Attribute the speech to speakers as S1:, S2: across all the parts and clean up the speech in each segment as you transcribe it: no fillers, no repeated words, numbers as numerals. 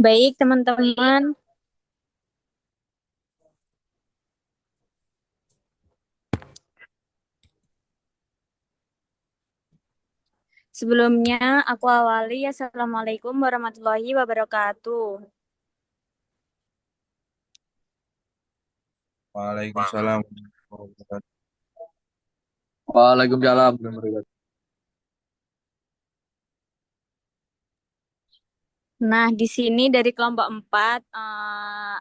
S1: Baik, teman-teman. Sebelumnya, aku awali. Assalamualaikum warahmatullahi wabarakatuh.
S2: Waalaikumsalam warahmatullahi wabarakatuh.
S3: Waalaikumsalam warahmatullahi wabarakatuh.
S1: Nah, di sini dari kelompok 4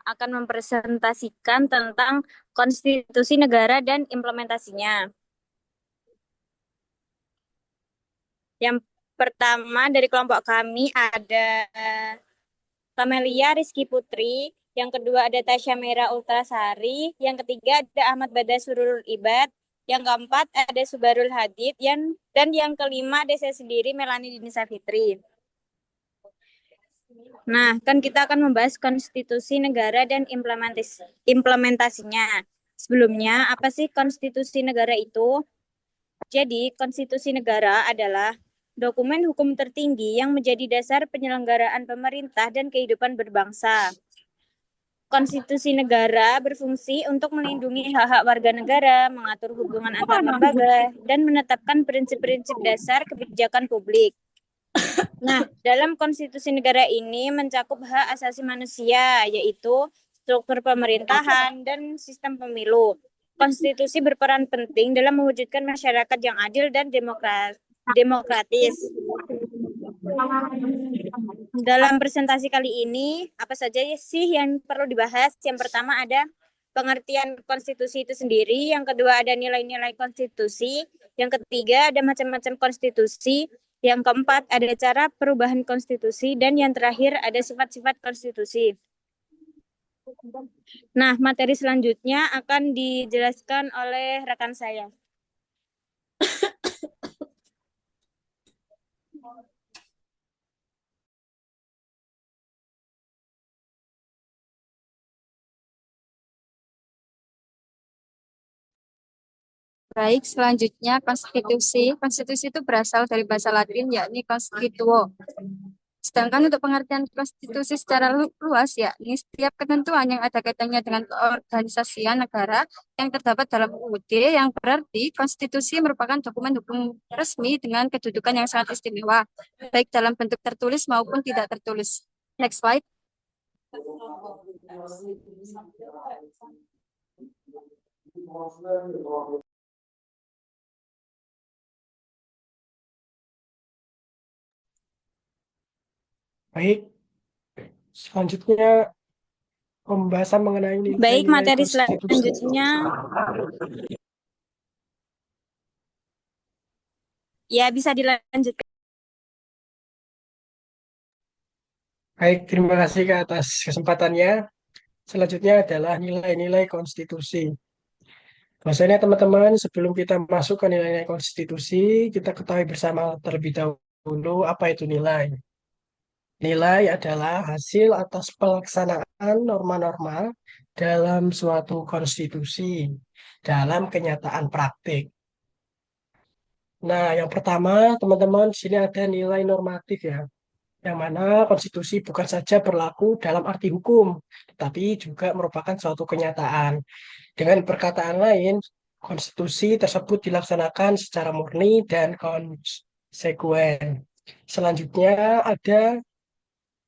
S1: akan mempresentasikan tentang konstitusi negara dan implementasinya. Yang pertama dari kelompok kami ada Kamelia Rizky Putri, yang kedua ada Tasya Mera Ultrasari, yang ketiga ada Ahmad Bada Sururul Ibad, yang keempat ada Subarul Hadid, dan yang kelima ada saya sendiri Melani Dinisa Fitri. Nah, kan kita akan membahas konstitusi negara dan implementasinya. Sebelumnya, apa sih konstitusi negara itu? Jadi, konstitusi negara adalah dokumen hukum tertinggi yang menjadi dasar penyelenggaraan pemerintah dan kehidupan berbangsa. Konstitusi negara berfungsi untuk melindungi hak-hak warga negara, mengatur hubungan antar lembaga, dan menetapkan prinsip-prinsip dasar kebijakan publik. Nah, dalam konstitusi negara ini mencakup hak asasi manusia, yaitu struktur pemerintahan dan sistem pemilu. Konstitusi berperan penting dalam mewujudkan masyarakat yang adil dan demokratis. Dalam presentasi kali ini, apa saja sih yang perlu dibahas? Yang pertama ada pengertian konstitusi itu sendiri, yang kedua ada nilai-nilai konstitusi, yang ketiga ada macam-macam konstitusi, yang keempat ada cara perubahan konstitusi, dan yang terakhir ada sifat-sifat konstitusi. Nah, materi selanjutnya akan dijelaskan oleh rekan saya.
S4: Baik, selanjutnya konstitusi. Konstitusi itu berasal dari bahasa Latin yakni constituo. Sedangkan untuk pengertian konstitusi secara luas yakni setiap ketentuan yang ada kaitannya dengan keorganisasian negara yang terdapat dalam UUD yang berarti konstitusi merupakan dokumen hukum resmi dengan kedudukan yang sangat istimewa, baik dalam bentuk tertulis maupun tidak tertulis. Next slide.
S2: Baik, selanjutnya pembahasan mengenai
S1: Baik,
S2: nilai-nilai
S1: materi
S2: konstitusi.
S1: selanjutnya ya bisa dilanjutkan.
S2: Baik, terima kasih Kak atas kesempatannya. Selanjutnya adalah nilai-nilai konstitusi. Bahwasanya teman-teman, sebelum kita masuk ke nilai-nilai konstitusi, kita ketahui bersama terlebih dahulu apa itu nilai. Nilai adalah hasil atas pelaksanaan norma-norma dalam suatu konstitusi dalam kenyataan praktik. Nah, yang pertama, teman-teman, di sini ada nilai normatif ya, yang mana konstitusi bukan saja berlaku dalam arti hukum, tetapi juga merupakan suatu kenyataan. Dengan perkataan lain, konstitusi tersebut dilaksanakan secara murni dan konsekuen. Selanjutnya ada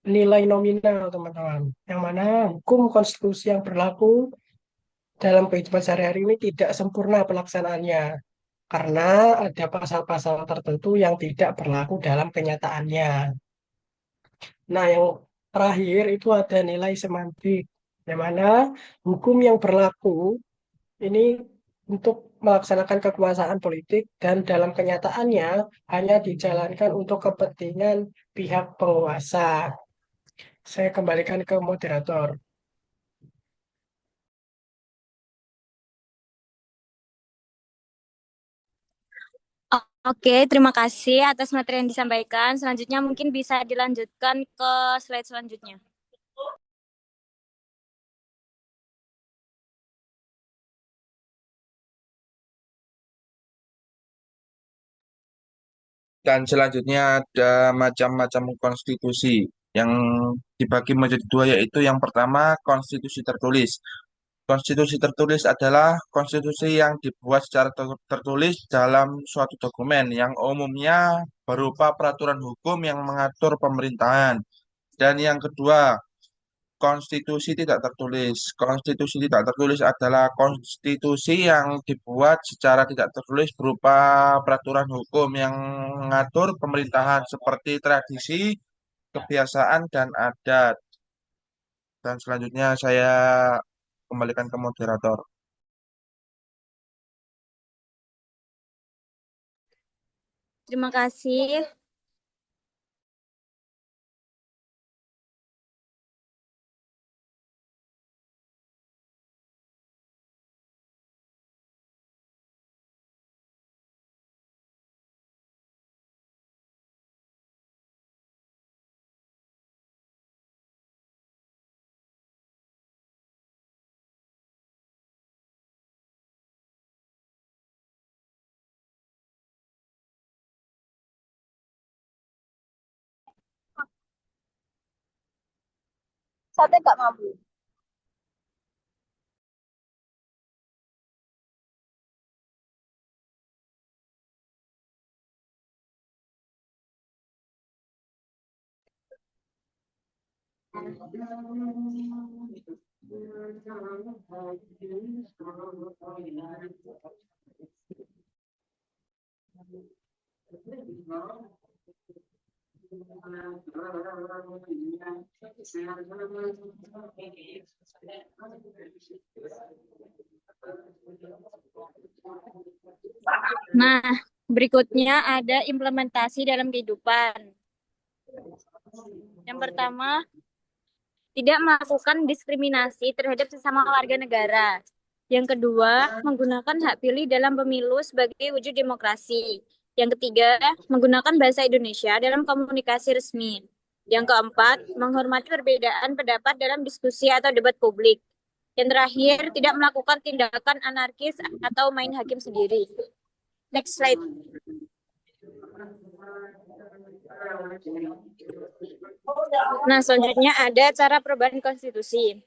S2: nilai nominal, teman-teman, yang mana hukum konstitusi yang berlaku dalam kehidupan sehari-hari ini tidak sempurna pelaksanaannya karena ada pasal-pasal tertentu yang tidak berlaku dalam kenyataannya. Nah, yang terakhir itu ada nilai semantik, yang mana hukum yang berlaku ini untuk melaksanakan kekuasaan politik dan dalam kenyataannya hanya dijalankan untuk kepentingan pihak penguasa. Saya kembalikan ke moderator.
S1: Oke, terima kasih atas materi yang disampaikan. Selanjutnya mungkin bisa dilanjutkan ke slide selanjutnya.
S3: Dan selanjutnya ada macam-macam konstitusi. yang dibagi menjadi dua, yaitu yang pertama konstitusi tertulis. Konstitusi tertulis adalah konstitusi yang dibuat secara tertulis dalam suatu dokumen yang umumnya berupa peraturan hukum yang mengatur pemerintahan. Dan yang kedua, konstitusi tidak tertulis. Konstitusi tidak tertulis adalah konstitusi yang dibuat secara tidak tertulis berupa peraturan hukum yang mengatur pemerintahan seperti tradisi, kebiasaan, dan adat. Dan selanjutnya saya kembalikan ke moderator.
S1: Terima kasih. Sate nggak mampu. Nah, berikutnya ada implementasi dalam kehidupan. Yang pertama, tidak melakukan diskriminasi terhadap sesama warga negara. Yang kedua, menggunakan hak pilih dalam pemilu sebagai wujud demokrasi. Yang ketiga, menggunakan bahasa Indonesia dalam komunikasi resmi. Yang keempat, menghormati perbedaan pendapat dalam diskusi atau debat publik. Yang terakhir, tidak melakukan tindakan anarkis atau main hakim sendiri. Next slide. Nah, selanjutnya ada cara perubahan konstitusi.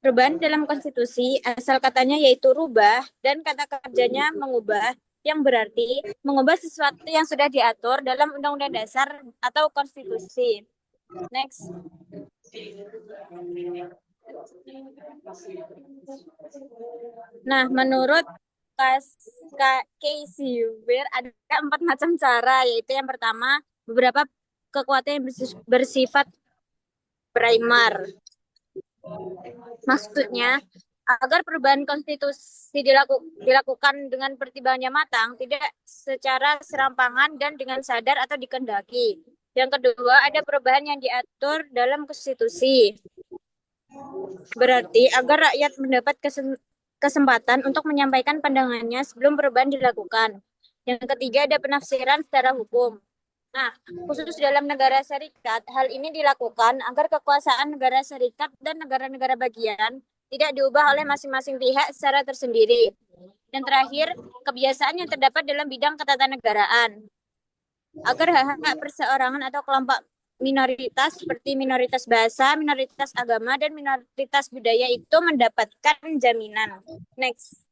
S1: Perubahan dalam konstitusi asal katanya yaitu rubah dan kata kerjanya mengubah, yang berarti mengubah sesuatu yang sudah diatur dalam Undang-Undang Dasar atau konstitusi. Next. Nah, menurut Casey Weir ada 4 macam cara, yaitu yang pertama, beberapa kekuatan yang bersifat primer. Maksudnya, agar perubahan konstitusi dilakukan dengan pertimbangan yang matang, tidak secara serampangan dan dengan sadar atau dikehendaki. Yang kedua, ada perubahan yang diatur dalam konstitusi. Berarti agar rakyat mendapat kesempatan untuk menyampaikan pandangannya sebelum perubahan dilakukan. Yang ketiga, ada penafsiran secara hukum. Nah, khusus dalam negara serikat, hal ini dilakukan agar kekuasaan negara serikat dan negara-negara bagian tidak diubah oleh masing-masing pihak secara tersendiri. Dan terakhir, kebiasaan yang terdapat dalam bidang ketatanegaraan. Agar hak-hak perseorangan atau kelompok minoritas seperti minoritas bahasa, minoritas agama, dan minoritas budaya itu mendapatkan jaminan. Next.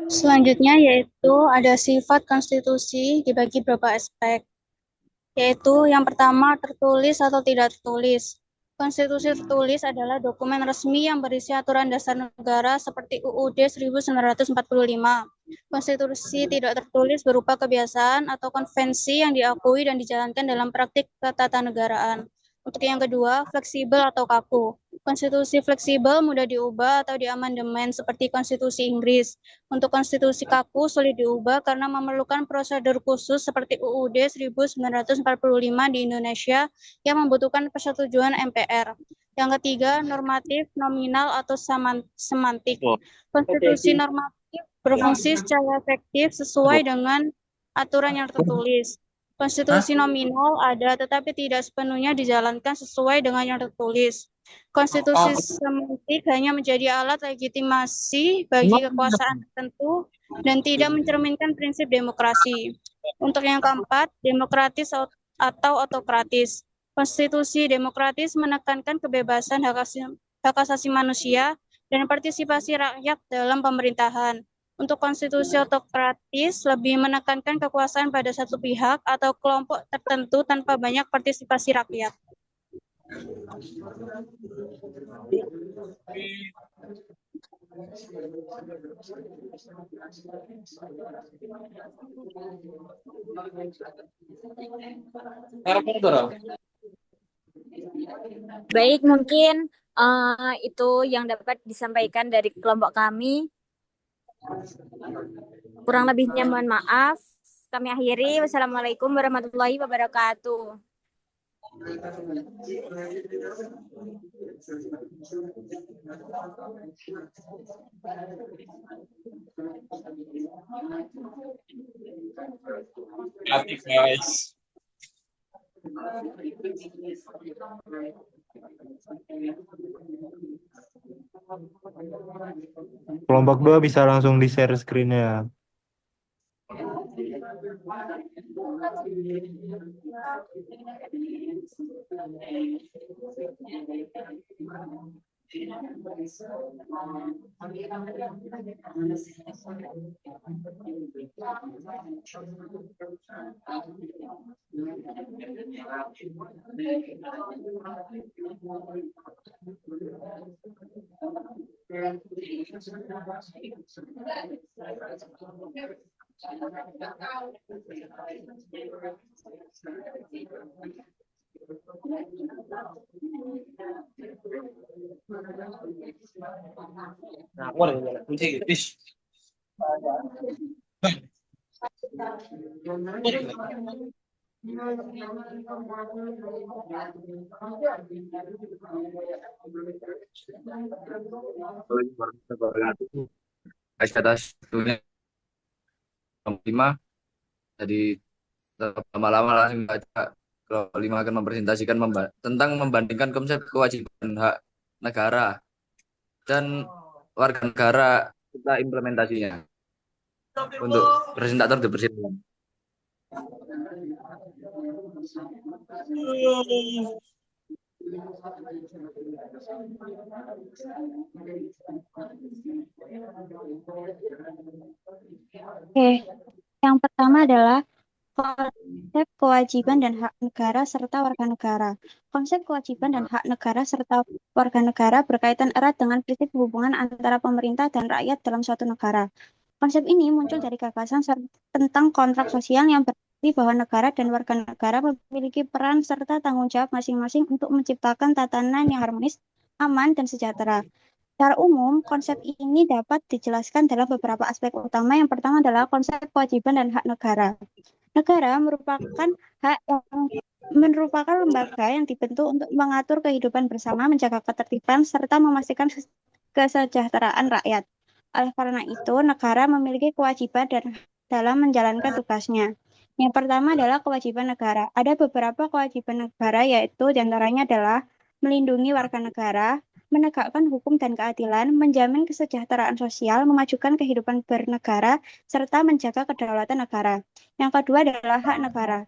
S5: Selanjutnya yaitu ada sifat konstitusi dibagi beberapa aspek, yaitu yang pertama tertulis atau tidak tertulis. Konstitusi tertulis adalah dokumen resmi yang berisi aturan dasar negara seperti UUD 1945. Konstitusi tidak tertulis berupa kebiasaan atau konvensi yang diakui dan dijalankan dalam praktik ketatanegaraan. Untuk yang kedua, fleksibel atau kaku. Konstitusi fleksibel mudah diubah atau diamandemen seperti konstitusi Inggris. Untuk konstitusi kaku sulit diubah karena memerlukan prosedur khusus seperti UUD 1945 di Indonesia yang membutuhkan persetujuan MPR. Yang ketiga, normatif, nominal, atau semantik. Konstitusi normatif berfungsi secara efektif sesuai dengan aturan yang tertulis. Konstitusi nominal ada tetapi tidak sepenuhnya dijalankan sesuai dengan yang tertulis. Konstitusi semantik hanya menjadi alat legitimasi bagi kekuasaan tertentu dan tidak mencerminkan prinsip demokrasi. Untuk yang keempat, demokratis atau autokratis. Konstitusi demokratis menekankan kebebasan hak asasi manusia dan partisipasi rakyat dalam pemerintahan. Untuk konstitusi autokratis lebih menekankan kekuasaan pada satu pihak atau kelompok tertentu tanpa banyak partisipasi rakyat.
S1: Baik, mungkin itu yang dapat disampaikan dari kelompok kami. Kurang lebihnya mohon maaf. Kami akhiri. Wassalamualaikum warahmatullahi wabarakatuh.
S6: Happy guys.
S7: Kelompok 2 bisa langsung di-share screen-nya.
S8: Atas waktunya 5, jadi lama-lama langsung baca. Kalau 5 akan mempresentasikan tentang membandingkan konsep kewajiban hak negara dan warga negara serta implementasinya. Untuk presentator dipersilakan.
S5: Oke, yang pertama adalah konsep kewajiban dan hak negara serta warga negara. Konsep kewajiban dan hak negara serta warga negara berkaitan erat dengan prinsip hubungan antara pemerintah dan rakyat dalam suatu negara. Konsep ini muncul dari gagasan tentang kontrak sosial yang berarti bahwa negara dan warga negara memiliki peran serta tanggung jawab masing-masing untuk menciptakan tatanan yang harmonis, aman, dan sejahtera. Secara umum, konsep ini dapat dijelaskan dalam beberapa aspek utama. Yang pertama adalah konsep kewajiban dan hak negara. Negara merupakan lembaga yang dibentuk untuk mengatur kehidupan bersama, menjaga ketertiban, serta memastikan kesejahteraan rakyat. Oleh karena itu, negara memiliki kewajiban dalam menjalankan tugasnya. Yang pertama adalah kewajiban negara. Ada beberapa kewajiban negara, yaitu diantaranya adalah melindungi warga negara, menegakkan hukum dan keadilan, menjamin kesejahteraan sosial, memajukan kehidupan bernegara, serta menjaga kedaulatan negara. Yang kedua adalah hak negara.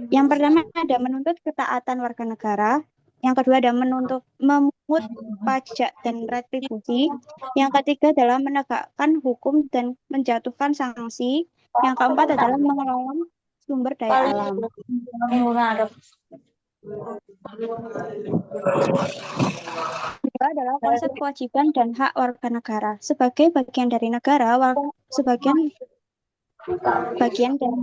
S5: Yang pertama ada menuntut ketaatan warga negara. Yang kedua ada memungut pajak dan retribusi. Yang ketiga adalah menegakkan hukum dan menjatuhkan sanksi. Yang keempat adalah mengelola sumber daya alam. Kedua adalah konsep kewajiban dan hak warga negara. Sebagai bagian dari negara, bagian dari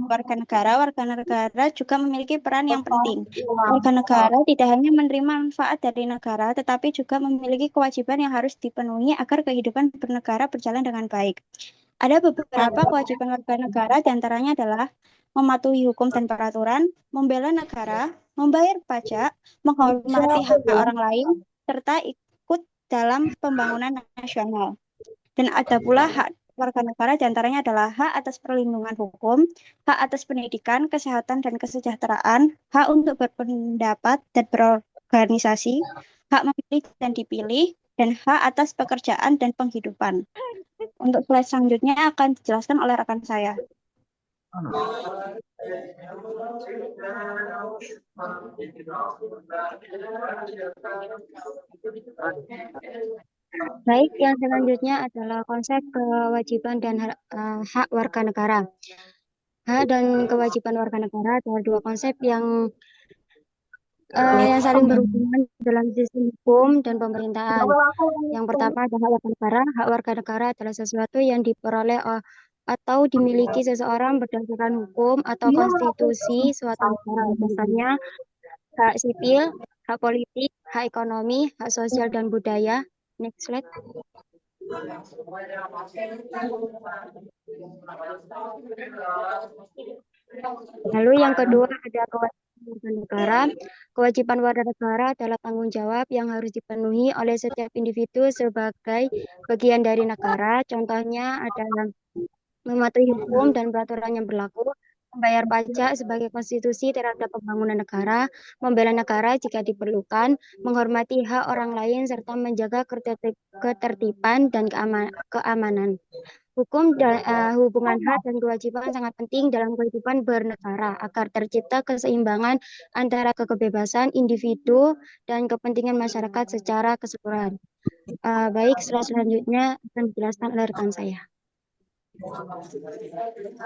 S5: warga negara juga memiliki peran yang penting. Warga negara tidak hanya menerima manfaat dari negara, tetapi juga memiliki kewajiban yang harus dipenuhi agar kehidupan bernegara berjalan dengan baik. Ada beberapa kewajiban warga negara, diantaranya adalah mematuhi hukum dan peraturan, membela negara, membayar pajak, menghormati hak orang lain, serta ikut dalam pembangunan nasional. Dan ada pula hak warga negara, diantaranya adalah hak atas perlindungan hukum, hak atas pendidikan, kesehatan, dan kesejahteraan, hak untuk berpendapat dan berorganisasi,
S9: hak memilih dan dipilih, dan hak atas pekerjaan dan penghidupan. Untuk slide selanjutnya akan dijelaskan oleh rekan saya. Baik, yang selanjutnya adalah konsep kewajiban dan hak warga negara. Hak dan kewajiban warga negara adalah dua konsep yang saling berhubungan dalam sistem hukum dan pemerintahan. Yang pertama adalah hak warga negara. Hak warga negara adalah sesuatu yang diperoleh atau dimiliki seseorang berdasarkan hukum atau konstitusi suatu negara. Contohnya hak sipil, hak politik, hak ekonomi, hak sosial dan budaya. Next slide. Lalu yang kedua ada kewajiban warga negara. Kewajiban warga negara adalah tanggung jawab yang harus dipenuhi oleh setiap individu sebagai bagian dari negara. Contohnya adalah mematuhi hukum dan peraturan yang berlaku, membayar pajak sebagai konstitusi terhadap pembangunan negara, membela negara jika diperlukan, menghormati hak orang lain, serta menjaga ketertiban dan keamanan. Hukum dan hubungan hak dan kewajiban sangat penting dalam kehidupan bernegara agar tercipta keseimbangan antara kebebasan individu dan kepentingan masyarakat secara keseluruhan. Baik, selanjutnya akan dijelaskan oleh rekan saya.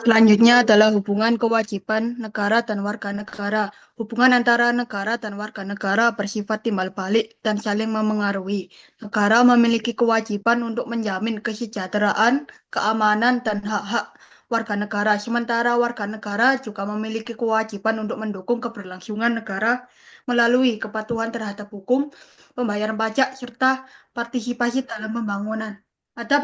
S10: Selanjutnya adalah hubungan kewajiban negara dan warga negara. Hubungan antara negara dan warga negara bersifat timbal balik dan saling memengaruhi. Negara memiliki kewajiban untuk menjamin kesejahteraan, keamanan, dan hak-hak warga negara. Sementara warga negara juga memiliki kewajiban untuk mendukung keberlangsungan negara melalui kepatuhan terhadap hukum, pembayaran pajak, serta partisipasi dalam pembangunan. Ada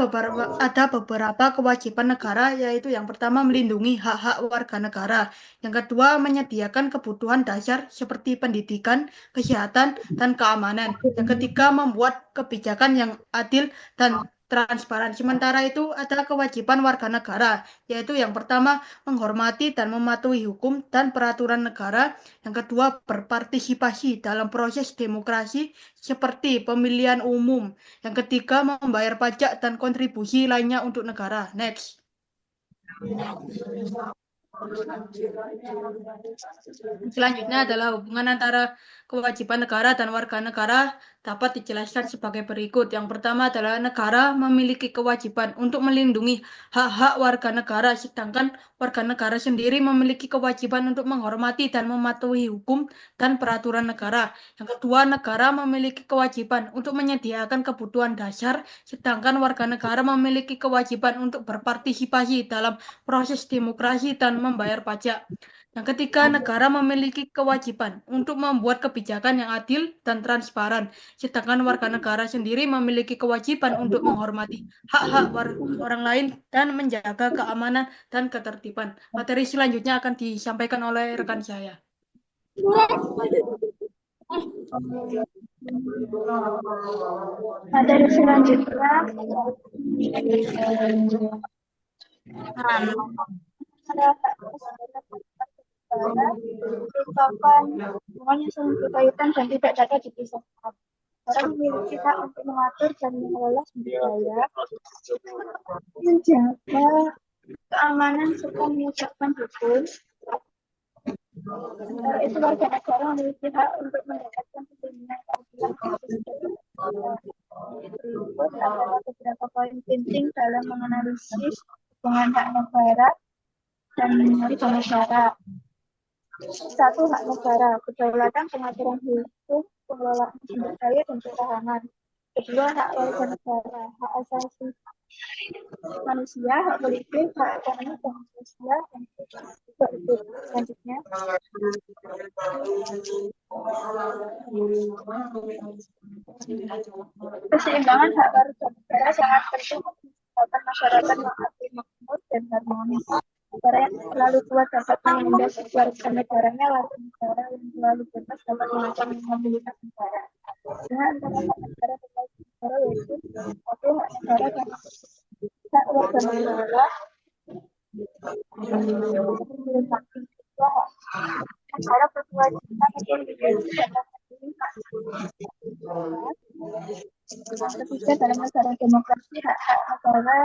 S10: beberapa kewajiban negara, yaitu yang pertama melindungi hak-hak warga negara, yang kedua menyediakan kebutuhan dasar seperti pendidikan, kesehatan, dan keamanan, yang ketiga membuat kebijakan yang adil dan transparan. Sementara itu ada kewajiban warga negara, yaitu yang pertama menghormati dan mematuhi hukum dan peraturan negara, yang kedua berpartisipasi dalam proses demokrasi seperti pemilihan umum, yang ketiga membayar pajak dan kontribusi lainnya untuk negara. Next. Selanjutnya adalah hubungan antara kewajiban negara dan warga negara dapat dijelaskan sebagai berikut. Yang pertama adalah negara memiliki kewajiban untuk melindungi hak-hak warga negara, sedangkan warga negara sendiri memiliki kewajiban untuk menghormati dan mematuhi hukum dan peraturan negara. Yang kedua, negara memiliki kewajiban untuk menyediakan kebutuhan dasar, sedangkan warga negara memiliki kewajiban untuk berpartisipasi dalam proses demokrasi dan membayar pajak. Yang ketiga, negara memiliki kewajiban untuk membuat kebijakan yang adil dan transparan, sedangkan warga negara sendiri memiliki kewajiban untuk menghormati hak-hak orang lain dan menjaga keamanan dan ketertiban. Materi selanjutnya akan disampaikan oleh rekan saya.
S5: Materi selanjutnya merupakan hubungan yang saling berkaitan dan tidak dapat dipisahkan. Orang memiliki hak untuk mengatur dan mengelola sumber daya, menjaga keamanan serta menegakkan hukum. Sementara itu warga negara memiliki hak untuk mendapatkan perlindungan keadilan dan kesejahteraan. Berikut adalah beberapa poin penting dalam menganalisis hubungan hak negara dan warga negara. Satu, hak negara, kedaulatan pengaturan hukum, pengelolaan sumber daya dan pertahanan. Kedua, hak warga negara, hak asasi manusia, hak politik, hak ekonomi dan sosial, dan juga itu. Selanjutnya, keseimbangan hak warga negara sangat penting untuk menciptakan masyarakat yang adil, makmur, dan harmonis. Negara yang terlalu kuat dapat menindas warga negaranya, warga negara yang terlalu bebas dapat mengancam mobilitas negara. Dengan antara hak negara dan warga negara yaitu satu, hak negara dan hak warga negara. Negara berkewajiban untuk melindungi dan melindungi hak Yang ketiga, dalam negara demokrasi, hak-hak negara,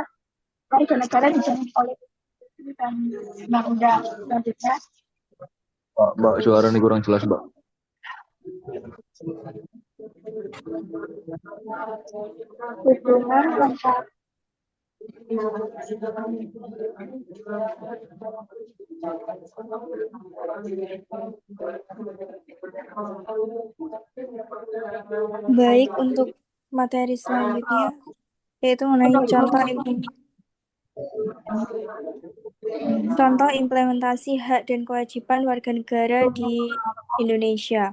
S5: warga negara dijamin oleh konstitusi dan undang-undang. Selanjutnya,
S8: Mbak, suara ini kurang jelas, Mbak.
S5: hubungan antar
S11: Baik, untuk materi selanjutnya yaitu mengenai contoh implementasi hak dan kewajiban warga negara di Indonesia.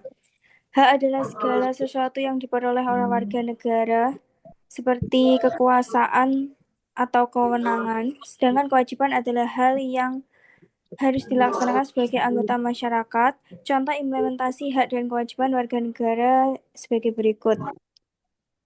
S11: Hak adalah segala sesuatu yang diperoleh oleh warga negara seperti kekuasaan atau kewenangan, sedangkan kewajiban adalah hal yang harus dilaksanakan sebagai anggota masyarakat. Contoh implementasi hak dan kewajiban warga negara sebagai berikut.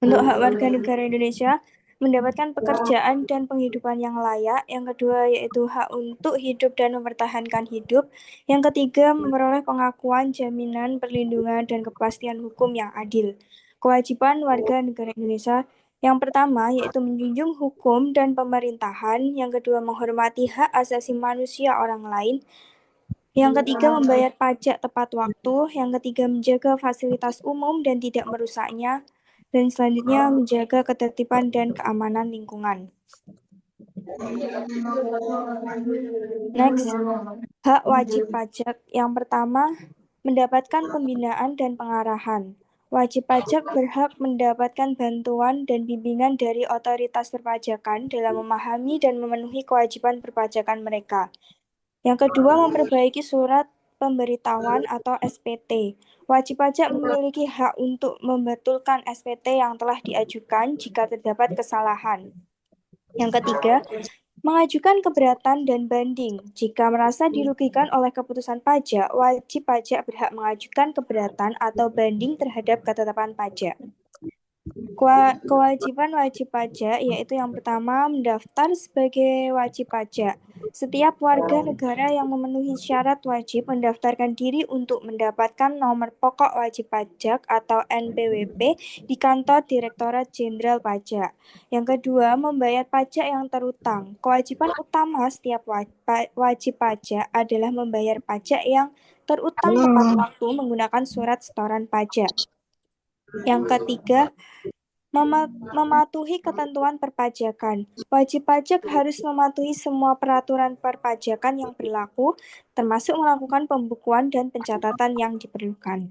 S11: Untuk hak warga negara Indonesia, mendapatkan pekerjaan dan penghidupan yang layak. Yang kedua yaitu hak untuk hidup dan mempertahankan hidup. Yang ketiga, memperoleh pengakuan, jaminan, perlindungan, dan kepastian hukum yang adil. Kewajiban warga negara Indonesia yang pertama yaitu menjunjung hukum dan pemerintahan. Yang kedua, menghormati hak asasi manusia orang lain. Yang ketiga, membayar pajak tepat waktu. Yang ketiga, menjaga fasilitas umum dan tidak merusaknya. Dan selanjutnya, menjaga ketertiban dan keamanan lingkungan. Next, hak wajib pajak. Yang pertama, mendapatkan pembinaan dan pengarahan. Wajib pajak berhak mendapatkan bantuan dan bimbingan dari otoritas perpajakan dalam memahami dan memenuhi kewajiban perpajakan mereka. Yang kedua, memperbaiki surat pemberitahuan atau SPT. Wajib pajak memiliki hak untuk membetulkan SPT yang telah diajukan jika terdapat kesalahan. Yang ketiga, mengajukan keberatan dan banding. Jika merasa dirugikan oleh keputusan pajak, wajib pajak berhak mengajukan keberatan atau banding terhadap ketetapan pajak. Kewajiban wajib pajak yaitu yang pertama, mendaftar sebagai wajib pajak. Setiap warga negara yang memenuhi syarat wajib mendaftarkan diri untuk mendapatkan nomor pokok wajib pajak atau NPWP di kantor Direktorat Jenderal Pajak. Yang kedua, membayar pajak yang terutang. Kewajiban utama setiap wajib pajak adalah membayar pajak yang terutang tepat waktu menggunakan surat setoran pajak. Yang ketiga, mematuhi ketentuan perpajakan. Wajib pajak harus mematuhi semua peraturan perpajakan yang berlaku, termasuk melakukan pembukuan dan pencatatan yang diperlukan.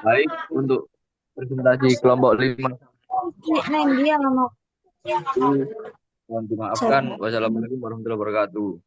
S8: Baik, untuk presentasi kelompok 5. Mohon dimaafkan. Wassalamualaikum warahmatullahi wabarakatuh.